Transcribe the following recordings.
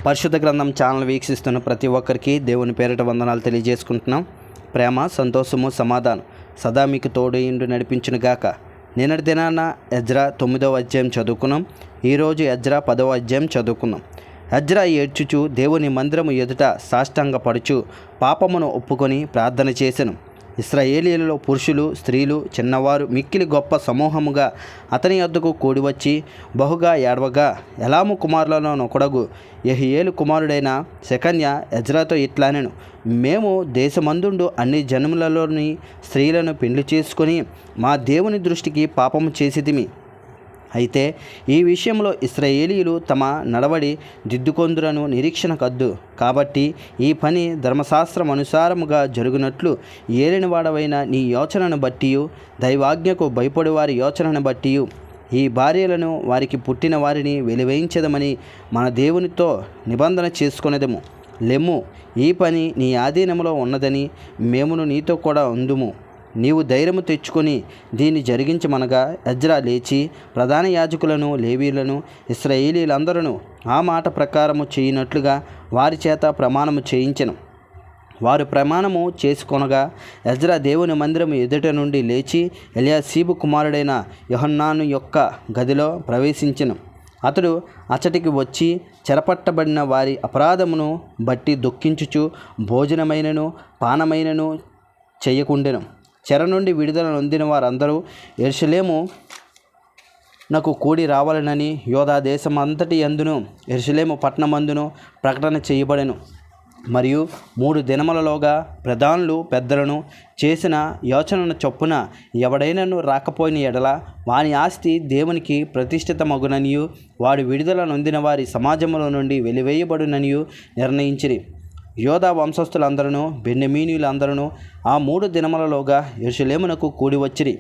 పరిశుద్ధ గ్రంథం ఛానల్ వీక్షిస్తున్న ప్రతి ఒక్కరికి దేవుని పేరిట వందనాలు తెలియజేసుకుంటున్నాం. ప్రేమ, సంతోషము, సమాధానం సదా మీకు తోడైండు నడిపించును గాక. నిన్నటి దినాన ఎజ్రా 9వ అధ్యాయం చదువుకున్నాం. ఈరోజు ఎజ్రా 10వ అధ్యాయం చదువుకున్నాం. ఎజ్రా ఏడ్చుచు దేవుని మందిరము ఎదుట సాష్టాంగపడుచు పాపమును ఒప్పుకొని ప్రార్థన చేసెను. ఇశ్రాయేలీయులలో పురుషులు, స్త్రీలు, చిన్నవారు మిక్కిలి గొప్ప సమూహముగా అతని యొద్దకు కూడివచ్చి బహుగా ఏడవగా, ఎలాము కుమారులలో నొకడగు యెహీయేలు కుమారుడైన షెకన్య ఎజ్రాతో ఇట్లానెను: మేము దేశమందుండు అన్ని జనములలోని స్త్రీలను పెండ్లి చేసుకొని మా దేవుని దృష్టికి పాపము చేసితిమి. అయితే ఈ విషయంలో ఇశ్రాయేలీయులు తమ నడవడి దిద్దుకొందురను నిరీక్షణ కద్దు. కాబట్టి ఈ పని ధర్మశాస్త్రం అనుసారముగా జరుగునట్లు ఏలినవాడవైన నీ యోచనను బట్టియు దైవాజ్ఞకు భయపడి వారి యోచనను బట్టియు ఈ భార్యలను వారికి పుట్టిన వారిని వెలివేయించదమని మన దేవునితో నిబంధన చేసుకొనేదము. లెమ్ము, ఈ పని నీ ఆధీనములో ఉన్నదని మేమును నీతో కూడా ఉందుము. నీవు ధైర్యము తెచ్చుకొని దీన్ని జరిగించమనగా ఎజ్రా లేచి ప్రధాన యాజకులను, లేవీయులను, ఇశ్రాయేలీయులందరూ ఆ మాట ప్రకారము చేయనట్లుగా వారి చేత ప్రమాణము చేయించెను. వారు ప్రమాణము చేసుకొనగా ఎజ్రా దేవుని మందిరము ఎదుట నుండి లేచి ఎలియాషీబు కుమారుడైన యోహన్నాను యొక్క గదిలో ప్రవేశించెను. అతడు అచ్చటికి వచ్చి చెరపట్టబడిన వారి అపరాధమును బట్టి దుఃఖించుచు భోజనమైనను పానమైనను చేయకుండెను. చెర నుండి విడుదల నొందిన వారందరూ యెరూషలేము నాకు కూడి రావాలనని యోధా దేశమంతటి యందును యెరూషలేము పట్టణమందును ప్రకటన చేయబడెను. మరియు 3 దినములలోగా ప్రధానులు పెద్దలను చేసిన యోచనను చొప్పున ఎవడైనను రాకపోయిన ఎడల వాని ఆస్తి దేవునికి ప్రతిష్ఠితమగుననియు వాడు విడుదల నొందిన వారి సమాజములో నుండి వెలివేయబడుననియు నిర్ణయించిరి. యోధా వంశస్థులందరూ బెన్యమీనీయులందరూ ఆ 3 దినములలోగా యెరూషలేమునకు కూడి వచ్చిరి.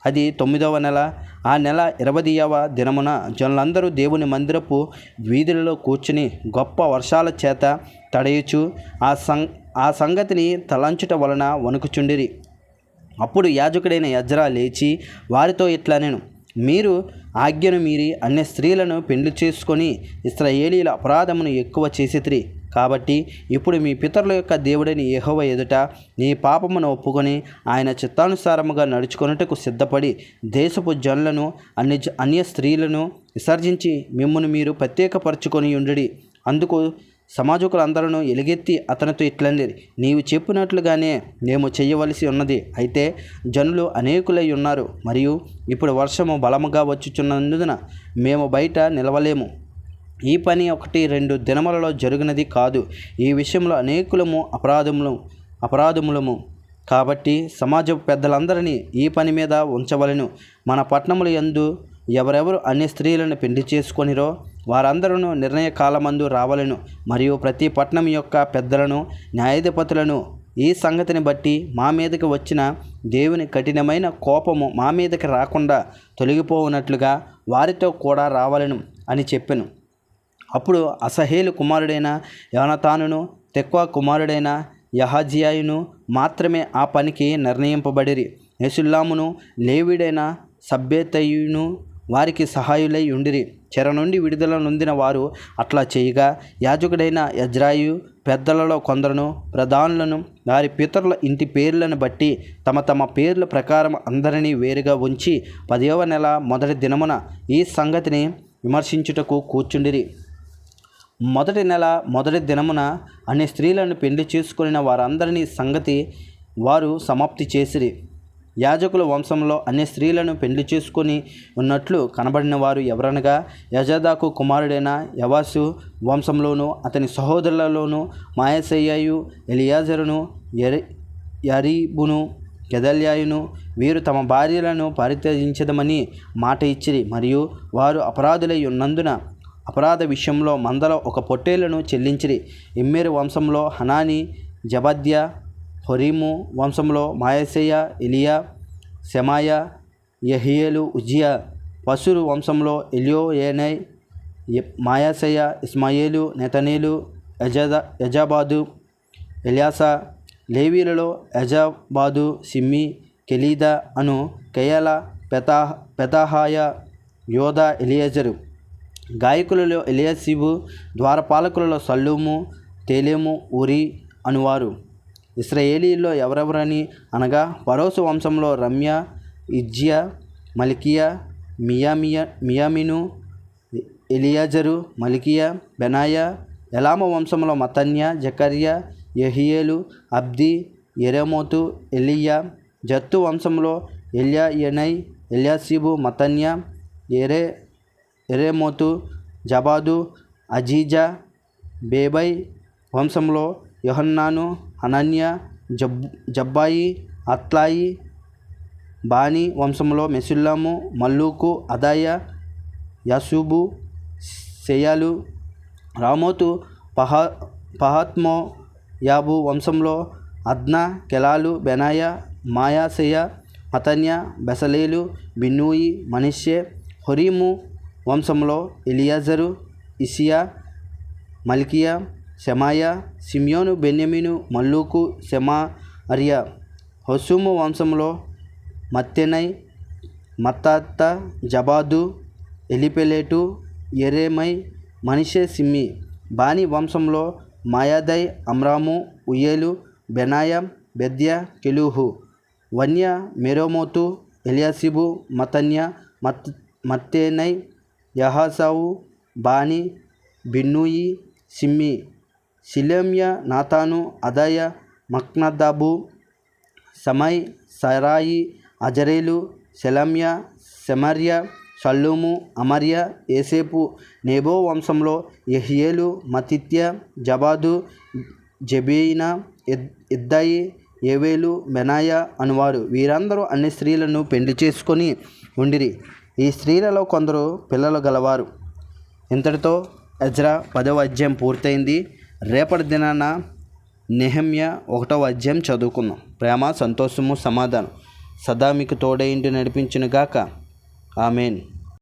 అది 9వ నెల. ఆ నెల 20వ దినమున జనులందరూ దేవుని మందిరపు వీధులలో కూర్చుని గొప్ప వర్షాల చేత తడయుచు ఆ సంగతిని తలంచుట వలన వణుకుచుండిరి. అప్పుడు యాజకుడైన ఎజ్రా లేచి వారితో ఇట్లనెను: మీరు ఆజ్ఞను మీరి అన్య స్త్రీలను పెండ్లి చేసుకొని ఇశ్రాయేలీయుల అపరాధమును ఎక్కువ చేసితిరి. కాబట్టి ఇప్పుడు మీ పితరుల యొక్క దేవుడైన యెహోవా ఎదుట నీ పాపమును ఒప్పుకొని ఆయన చిత్తానుసారముగా నడుచుకొనుటకు సిద్ధపడి దేశపు జనులను అన్య స్త్రీలను విసర్జించి మిమ్మును మీరు ప్రత్యేకపరచుకొని ఉండుడి. అందుకు సమాజకులందరూ ఎలుగెత్తి అతనితో ఇట్లనిరి: నీవు చెప్పినట్లుగానే మేము చేయవలసి ఉన్నది. అయితే జనులు అనేకులై ఉన్నారు, మరియు ఇప్పుడు వర్షము బలముగా వచ్చుచున్నందున మేము బయట నిలవలేము. ఈ పని 1-2 దినములలో జరుగునది కాదు. ఈ విషయంలో అనేకులము అపరాధములము. కాబట్టి సమాజ పెద్దలందరినీ ఈ పని మీద ఉంచవలెను. మన పట్టణముల యందు ఎవరెవరు అన్య స్త్రీలను పెండ్లి చేసుకొనిరో వారందరూ నిర్ణయ కాలమందు రావలెను. మరియు ప్రతి పట్టణం యొక్క పెద్దలను, న్యాయాధిపతులను ఈ సంగతిని బట్టి మా మీదకి వచ్చిన దేవుని కఠినమైన కోపము మా మీదకి రాకుండా తొలగిపోవునట్లుగా వారితో కూడా రావలెను అని చెప్పెను. అప్పుడు అసహేలు కుమారుడైన యోనతానును, తెక్వా కుమారుడైన యహజ్యాయును మాత్రమే ఆ పనికి నిర్ణయింపబడిరి. మెషుల్లామును, లేవీయుడైన షబ్బెతయును వారికి సహాయులై ఉండిరి. చెర నుండి విడుదల నొందిన వారు అట్లా చేయగా యాజకుడైన ఎజ్రాయు పెద్దలలో కొందరును ప్రధానులను వారి పితరుల ఇంటి పేర్లను బట్టి తమ తమ పేర్ల ప్రకారం అందరినీ వేరుగా ఉంచి 10వ నెల మొదటి దినమున ఈ సంగతిని విమర్శించుటకు కూర్చుండిరి. మొదటి నెల మొదటి దినమున అన్ని స్త్రీలను పెండ్లి చేసుకుని వారందరినీ సంగతి వారు సమాప్తి చేసిరి. యాజకుల వంశంలో అన్ని స్త్రీలను పెండ్లి చేసుకొని ఉన్నట్లు కనబడిన వారు ఎవరనగా యజదాకు కుమారుడైన యవాసు వంశంలోను అతని సహోదరులలోను మాయసయ్యయు, ఎలియాజరును, యరీబును, గెదల్యాయును వీరు తమ భార్యలను పరిత్యజించదమని మాట ఇచ్చిరి. మరియు వారు అపరాధులై ఉన్నందున అపరాధ విషయంలో మందలో 1 పొట్టేలును చెల్లించిరి. ఇమ్మేరు వంశంలో హనాని, జబద్యా, హొరీము వంశంలో మాయసయ్య, ఎలియా, శమాయ, యెహీయేలు, ఉజ్జియా. పశురు వంశంలో ఎలియోయేనై, మాయసయ్య, ఇస్మాయేలు, నెతనేలు, యజాబాదు, ఎల్యాసా. లేవీయులలో యజాబాదు, సిమ్మి, కెలీదా అను, కెయల, పెతాహాయ, యోధా, ఎలియేజరు. గాయకులలో ఎలియాషీబు, ద్వారపాలకులలో సల్లూము, తేలేము, ఊరి అనువారు. ఇశ్రాయేలీలో ఎవరెవరని అనగా పరోసు వంశంలో రమ్య, ఇజ్జియా, మల్కియా, మియామిను, ఎలియాజరు, మల్కియా, బెనాయా. ఎలామ వంశంలో మత్తన్య, జకర్యా, యెహీయేలు, అబ్ది, యెరెమోతు, ఎలీయా. జత్తు వంశంలో ఎల్యాయనై, ఎల్యాషీబు, మత్తన్య, యెరెమోతు, జబాదు, అజీజా. బేబై వంశంలో యోహన్నాను, హనన్య, జబ్బాయి, అత్లాయి. బానీ వంశంలో మెషుల్లము, మల్లూకు, అదాయ, యాషూబు, శేయాలు. రామోతు పహత్మో యాబు వంశంలో అద్నా, కెలాలు, బెనాయ, మాయాసెయ, మతన్య, బెసలేలు, బిన్నూయి, మనష్షే. హొరీము వంశంలో ఎలియాజరు, ఇషియా, మల్కియా, షెమాయా. సిమ్యోను, బెన్యమీను, మల్లూకు, షెమర్యా. హషూము వంశంలో మత్తెనై, మత్తాత, జబాదు, ఎలీపేలెటు, యెరెమై, మనష్షే, షిమ్మి. బానీ వంశంలో మాయాదై, అమ్రాము, ఉయ్యేలు, బెనాయా, బెద్యా, కెలూహు. వన్య, మెరోమోతు, ఎలియాషీబు, మతన్య, మత్తెనై, యహసావు, బానీ, బిన్నూయి, షిమ్మి. షిలెమ్య, నాతాను, అదాయ, మక్నదాబు, సమై, సరాయి, అజరేలు, షెలమ్య, షెమర్యా, షల్లూము, అమర్యా, ఏసేపు. నెబో వంశంలో యెహీయేలు, మత్తిత్యా, జబాదు, జెబీనా, ఇద్దాయి, ఏవేలు, బెనాయా అనువారు. వీరందరూ అన్ని స్త్రీలను పెండ్లి చేసుకొని ఉండిరి. ఈ స్త్రీలలో కొందరు పిల్లలు గలవారు. ఇంతటితో ఎజ్రా 10వ అధ్యాయం పూర్తయింది. రేపటి దినాన నెహెమ్యా 1వ అధ్యాయం చదువుకుందాం. ప్రేమ, సంతోషము, సమాధానం సదా మీకు తోడైండి నడిపించును గాక. ఆమెన్.